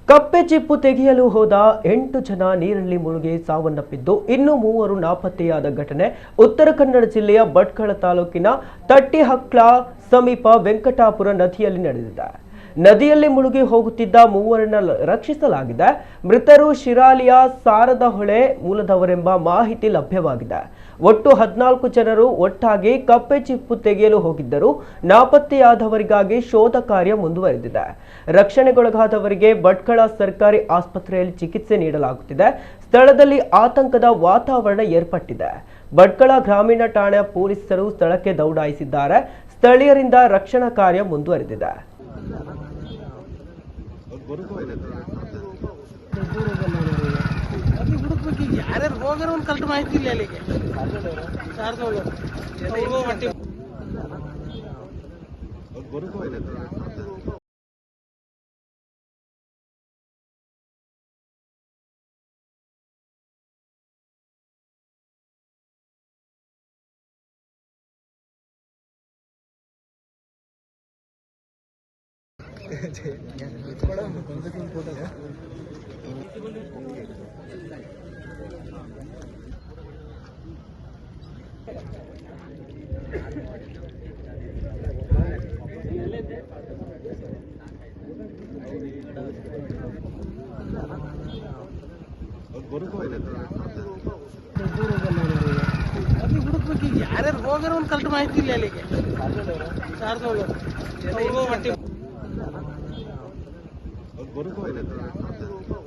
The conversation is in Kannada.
ಕಪ್ಪೆ ಚಿಪ್ಪು ತೆಗೆಯಲು ಹೋದ 8 ಜನ ನೀರಲ್ಲಿ ಮುಳುಗಿ ಸಾವನ್ನಪ್ಪಿದ್ದು ಇನ್ನು 3 ನಾಪತ್ತೆಯಾದ ಘಟನೆ ಉತ್ತರ ಕನ್ನಡ ಜಿಲ್ಲೆಯ ಭಟ್ಕಳ ತಾಲೂಕಿನ ತಟ್ಟಿಹಕ್ಲ ಸಮೀಪ ವೆಂಕಟಾಪುರ ನದಿಯಲ್ಲಿ ನಡೆದಿದೆ. ನದಿಯಲ್ಲಿ ಮುಳುಗಿ ಹೋಗುತ್ತಿದ್ದ 3ರನ್ನು ರಕ್ಷಿಸಲಾಗಿದೆ. ಮೃತರು ಶಿರಾಲಿಯ ಸಾರದಹೊಳೆ ಮೂಲದವರೆಂಬ ಮಾಹಿತಿ ಲಭ್ಯವಾಗಿದೆ. ಒಟ್ಟು 14 ಜನರು ಒಟ್ಟಾಗಿ ಕಪ್ಪೆ ಚಿಪ್ಪು ತೆಗೆಯಲು ಹೋಗಿದ್ದರು. ನಾಪತ್ತೆಯಾದವರಿಗಾಗಿ ಶೋಧ ಕಾರ್ಯ ಮುಂದುವರೆದಿದೆ. ರಕ್ಷಣೆಗೊಳಗಾದವರಿಗೆ ಭಟ್ಕಳ ಸರ್ಕಾರಿ ಆಸ್ಪತ್ರೆಯಲ್ಲಿ ಚಿಕಿತ್ಸೆ ನೀಡಲಾಗುತ್ತಿದೆ. ಸ್ಥಳದಲ್ಲಿ ಆತಂಕದ ವಾತಾವರಣ ಏರ್ಪಟ್ಟಿದೆ. ಭಟ್ಕಳ ಗ್ರಾಮೀಣ ಠಾಣೆಯ ಪೊಲೀಸರು ಸ್ಥಳಕ್ಕೆ ದೌಡಾಯಿಸಿದ್ದಾರೆ. ಸ್ಥಳೀಯರಿಂದ ರಕ್ಷಣಾ ಕಾರ್ಯ ಮುಂದುವರೆದಿದೆ. ಯಾರ್ಯಾರು ಹೋಗಾರ ಒಂದು ಕಲ್ಟ್ ಮಾಹಿತಿ ಇಲ್ಲ ಅಲ್ಲಿಗೆ ಯಾರ್ಯಾರು ಹೋಗಾರ ಒಂದು ಕಲ್ಟ್ ಮಾಹಿತಿ ಇಲ್ಲ ಅಲ್ಲಿಗೆ ಸಾರ್ದೋಳು